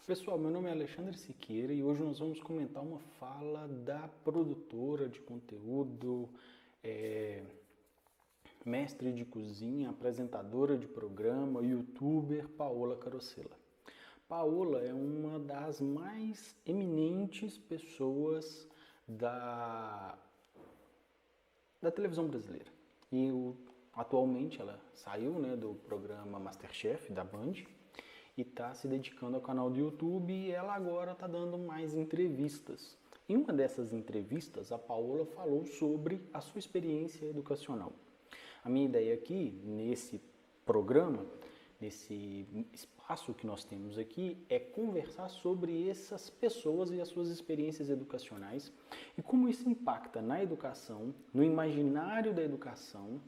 Pessoal, meu nome é Alexandre Siqueira e hoje nós vamos comentar uma fala da produtora de conteúdo, mestre de cozinha, apresentadora de programa, youtuber Paola Carosella. Paola é uma das mais eminentes pessoas da televisão brasileira. Atualmente ela saiu, do programa MasterChef da Band e está se dedicando ao canal do YouTube e ela agora está dando mais entrevistas. Em uma dessas entrevistas, a Paola falou sobre a sua experiência educacional. A minha ideia aqui, nesse programa, nesse espaço que nós temos aqui, é conversar sobre essas pessoas e as suas experiências educacionais e como isso impacta na educação, no imaginário da educação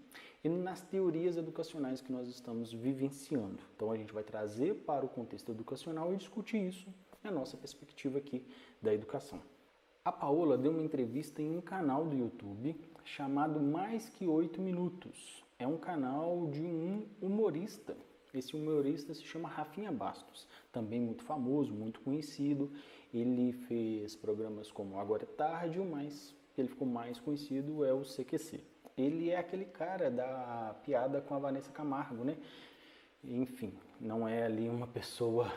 e nas teorias educacionais que nós estamos vivenciando. Então a gente vai trazer para o contexto educacional e discutir isso na nossa perspectiva aqui da educação. A Paola deu uma entrevista em um canal do YouTube chamado Mais Que 8 Minutos. É um canal de um humorista. Esse humorista se chama Rafinha Bastos, também muito famoso, muito conhecido. Ele fez programas como Agora é Tarde, mas ele ficou mais conhecido é o CQC. Ele é aquele cara da piada com a Vanessa Camargo, né? Enfim, não é ali uma pessoa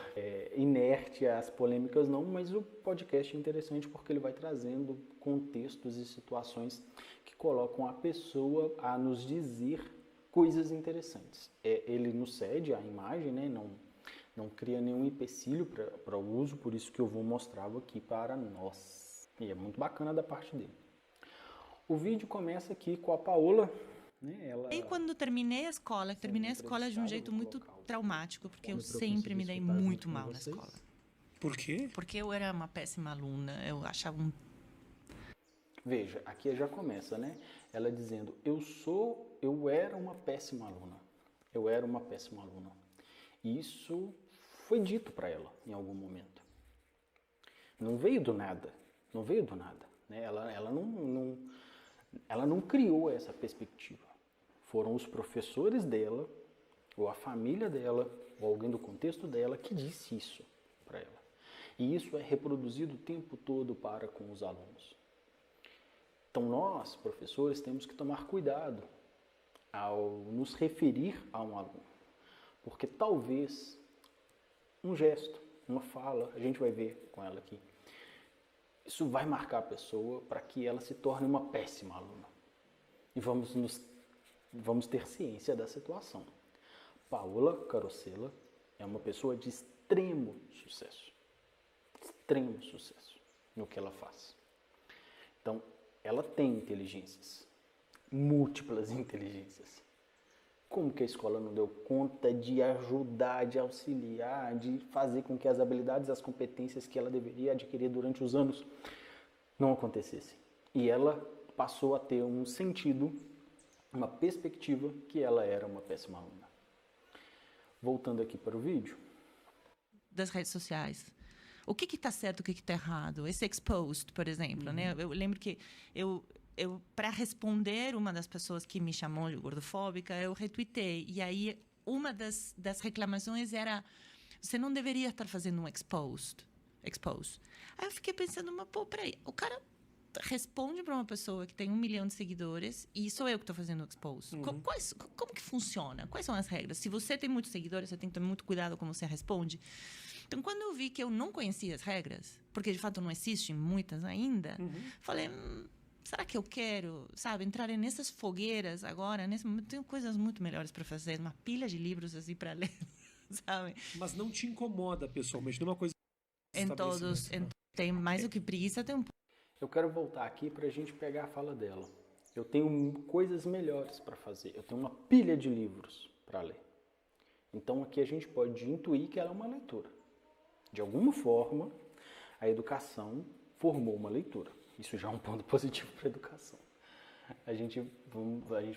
inerte às polêmicas não, mas o podcast é interessante porque ele vai trazendo contextos e situações que colocam a pessoa a nos dizer coisas interessantes. Ele nos cede a imagem, né? Não cria nenhum empecilho para o uso, por isso que eu vou mostrá-lo aqui para nós. E é muito bacana da parte dele. O vídeo começa aqui com a Paola. E quando terminei a escola de um jeito muito traumático, porque eu sempre me dei muito mal na escola. Por quê? Porque eu era uma péssima aluna, eu achava Veja, aqui já começa, né? Ela dizendo, eu era uma péssima aluna. Eu era uma péssima aluna. Isso foi dito para ela em algum momento. Não veio do nada. Não veio do nada. Né? Ela não criou essa perspectiva. Foram os professores dela, ou a família dela, ou alguém do contexto dela que disse isso para ela. E isso é reproduzido o tempo todo para com os alunos. Então nós, professores, temos que tomar cuidado ao nos referir a um aluno. Porque talvez um gesto, uma fala, a gente vai ver com ela aqui, isso vai marcar a pessoa para que ela se torne uma péssima aluna. E vamos ter ciência da situação. Paola Carosella é uma pessoa de extremo sucesso no que ela faz. Então, ela tem inteligências, múltiplas inteligências. Como que a escola não deu conta de ajudar, de auxiliar, de fazer com que as habilidades, as competências que ela deveria adquirir durante os anos não acontecessem? E ela passou a ter um sentido, uma perspectiva que ela era uma péssima aluna. Voltando aqui para o vídeo. das redes sociais. O que está certo, o que está errado? Esse exposed, por exemplo, né? Eu lembro que eu para responder uma das pessoas que me chamou de gordofóbica, eu retuitei. E aí, uma das reclamações era, você não deveria estar fazendo um expose. Aí eu fiquei pensando, mas pô, peraí, o cara responde para uma pessoa que tem 1 milhão de seguidores e sou eu que estou fazendo o expose. Como que funciona? Quais são as regras? Se você tem muitos seguidores, você tem que ter muito cuidado como você responde. Então, quando eu vi que eu não conhecia as regras, porque de fato não existem muitas ainda, falei, será que eu quero, entrar nessas fogueiras agora? Nesse momento, tenho coisas muito melhores para fazer, uma pilha de livros assim para ler, sabe? Mas não te incomoda pessoalmente, não é uma coisa... Tem mais do que preguiça, tem um... Eu quero voltar aqui para a gente pegar a fala dela. Eu tenho coisas melhores para fazer. Eu tenho uma pilha de livros para ler. Então aqui a gente pode intuir que ela é uma leitora. De alguma forma, a educação formou uma leitura. Isso já é um ponto positivo para a educação. A gente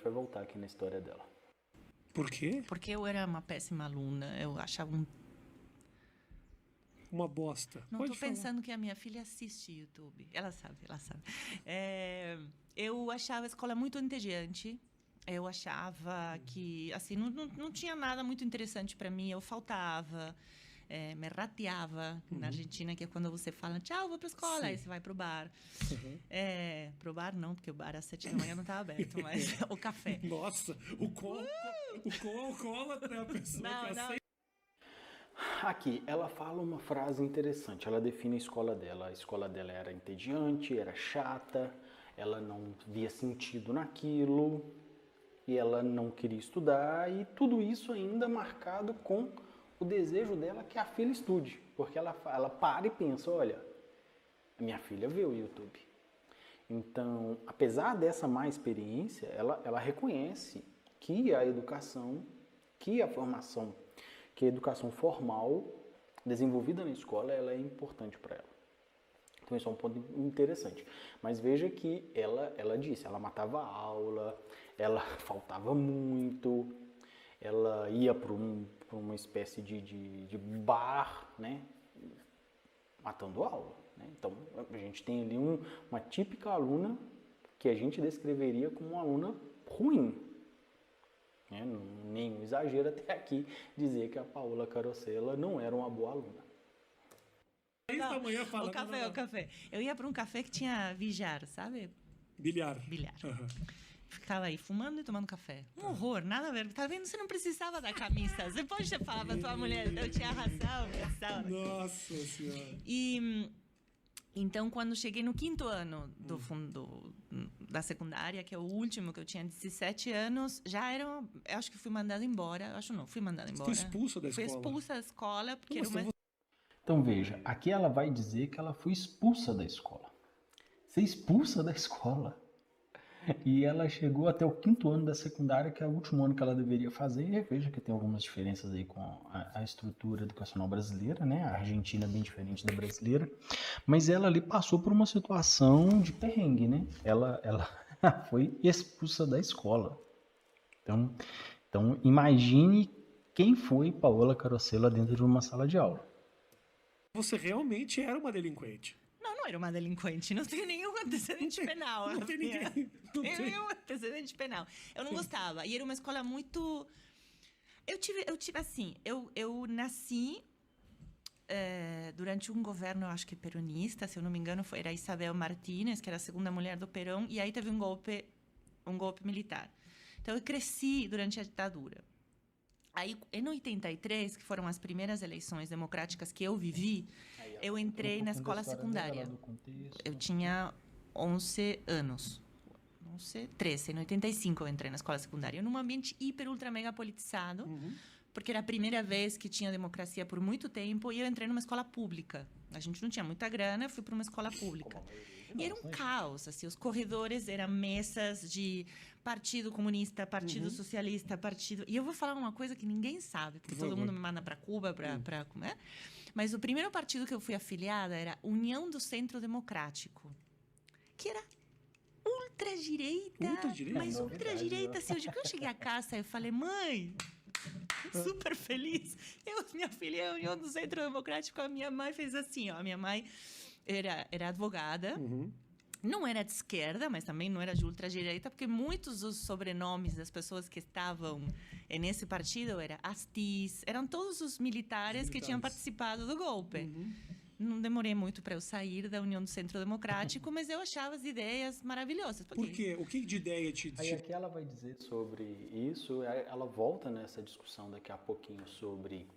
vai voltar aqui na história dela. Por quê? Porque eu era uma péssima aluna. Eu achava uma bosta. Não estou pensando que a minha filha assiste YouTube. Ela sabe. Eu achava a escola muito entediante. Eu achava que, assim, não tinha nada muito interessante para mim. Eu faltava. me rateava na Argentina, que é quando você fala, tchau, vou para a escola, aí você vai para o bar. Pro bar não, porque o bar às 7 da manhã não estava aberto, mas o café. Nossa, o quão alcoólatra é a pessoa que aceita. Aqui, ela fala uma frase interessante, ela define a escola dela. A escola dela era entediante, era chata, ela não via sentido naquilo, e ela não queria estudar, e tudo isso ainda marcado com o desejo dela que a filha estude. Porque ela para e pensa, olha, minha filha vê o YouTube. Então, apesar dessa má experiência, ela reconhece que a educação, que a formação, que a educação formal desenvolvida na escola, ela é importante para ela. Então, isso é um ponto interessante. Mas veja que ela disse, ela matava a aula, ela faltava muito, ela ia para uma espécie de bar, né, matando a aula. Né? Então, a gente tem ali uma típica aluna que a gente descreveria como uma aluna ruim. Né? Nenhum exagero até aqui dizer que a Paola Carosella não era uma boa aluna. Não, o café. Eu ia para um café que tinha bilhar, sabe? Bilhar. Uhum. Ficava aí fumando e tomando café. Um horror, nada a ver. Tá vendo? Você não precisava da camisa. Você pode falar pra tua mulher, eu tinha razão. Nossa Senhora. E então, quando cheguei no 5º ano da secundária, que é o último, que eu tinha 17 anos, já era. Eu acho que fui mandada embora. Fui mandada embora. Foi expulsa da escola? Fui expulsa da escola, porque era uma. Então veja, aqui ela vai dizer que ela foi expulsa da escola. Ser expulsa da escola. E ela chegou até o 5º ano da secundária, que é o último ano que ela deveria fazer. E veja que tem algumas diferenças aí com a estrutura educacional brasileira, né? A Argentina é bem diferente da brasileira. Mas ela ali passou por uma situação de perrengue, né? Ela foi expulsa da escola. Então imagine quem foi Paola Carosella dentro de uma sala de aula. Você realmente era uma delinquente. Não era uma delinquente, não tenho nenhum antecedente penal. Não tem ninguém. Não tenho nenhum antecedente penal. Eu não gostava. E era uma escola muito. Eu tive assim, eu nasci durante um governo, eu acho que peronista, se eu não me engano, era Isabel Martínez, que era a segunda mulher do Perón, e aí teve um golpe militar. Então eu cresci durante a ditadura. Aí, em 83, que foram as primeiras eleições democráticas que eu vivi, eu entrei na escola secundária. Eu tinha 11 anos. 13. Em 85 eu entrei na escola secundária. Num ambiente hiper, ultra, mega politizado, porque era a primeira vez que tinha democracia por muito tempo, e eu entrei numa escola pública. A gente não tinha muita grana, eu fui para uma escola pública. E era um caos, assim, os corredores eram mesas de Partido Comunista, Partido Socialista, Partido... E eu vou falar uma coisa que ninguém sabe, porque todo mundo me manda para Cuba, né? Mas o primeiro partido que eu fui afiliada era União do Centro Democrático, que era ultradireita, mas ultradireita, assim, quando eu cheguei a casa, eu falei, mãe... Super feliz. Minha filha é a União do Centro Democrático. A minha mãe fez assim, ó. A minha mãe era advogada. Não era de esquerda, mas também não era de ultradireita, porque muitos dos sobrenomes das pessoas que estavam nesse partido eram Astiz, eram todos os militares que tinham participado do golpe. Não demorei muito para eu sair da União do Centro Democrático, mas eu achava as ideias maravilhosas. Por quê? O que de ideia te... Aí aqui ela vai dizer sobre isso, ela volta nessa discussão daqui a pouquinho sobre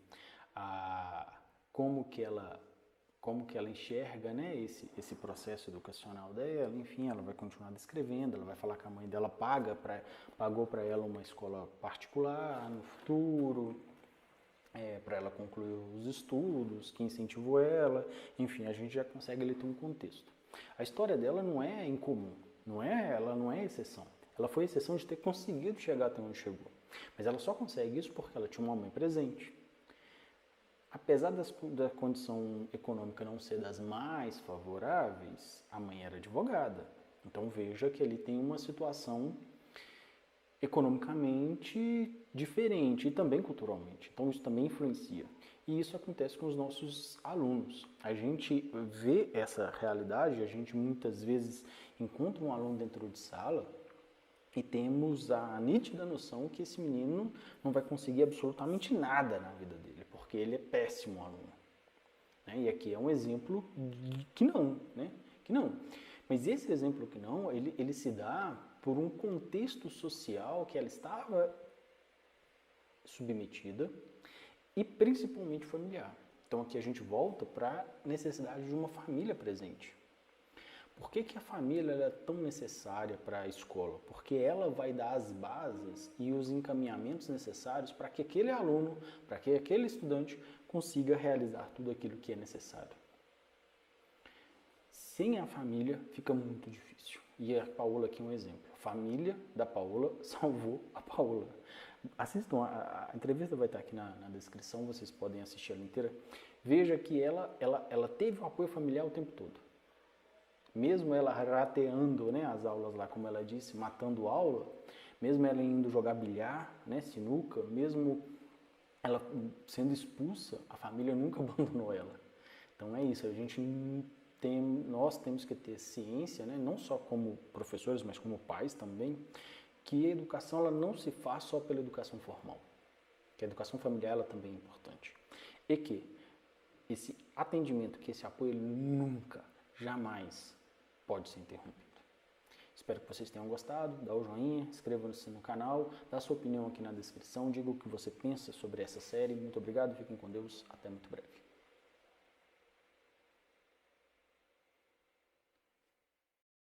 como que ela enxerga, né, esse processo educacional dela. Enfim, ela vai continuar descrevendo, ela vai falar que a mãe dela pagou para ela uma escola particular no futuro, para ela concluir os estudos, que incentivou ela. Enfim, a gente já consegue ali ter um contexto. A história dela não é incomum, ela não é exceção. Ela foi exceção de ter conseguido chegar até onde chegou. Mas ela só consegue isso porque ela tinha uma mãe presente. Apesar da condição econômica não ser das mais favoráveis, a mãe era advogada. Então veja que ele tem uma situação economicamente diferente e também culturalmente. Então isso também influencia. E isso acontece com os nossos alunos. A gente vê essa realidade, a gente muitas vezes encontra um aluno dentro de sala e temos a nítida noção que esse menino não vai conseguir absolutamente nada na vida dele, porque porque ele é péssimo aluno. Né? E aqui é um exemplo de que não, né? Que não. Mas esse exemplo que não, ele se dá por um contexto social que ela estava submetida e principalmente familiar. Então aqui a gente volta para a necessidade de uma família presente. Por que a família é tão necessária para a escola? Porque ela vai dar as bases e os encaminhamentos necessários para que aquele aluno, para que aquele estudante consiga realizar tudo aquilo que é necessário. Sem a família fica muito difícil. E a Paola aqui é um exemplo. A família da Paola salvou a Paola. Assistam, a entrevista vai estar aqui na descrição, vocês podem assistir ela inteira. Veja que ela teve o apoio familiar o tempo todo. Mesmo ela rateando, né, as aulas lá, como ela disse, matando aula, mesmo ela indo jogar bilhar, né, sinuca, mesmo ela sendo expulsa, a família nunca abandonou ela. Então é isso, nós temos que ter ciência, né, não só como professores, mas como pais também, que a educação ela não se faz só pela educação formal, que a educação familiar ela também é importante. E que esse atendimento, que esse apoio, ele nunca, jamais pode ser interrompido. Espero que vocês tenham gostado, dá o joinha, inscreva-se no canal, dá sua opinião aqui na descrição, diga o que você pensa sobre essa série. Muito obrigado, fiquem com Deus, até muito breve.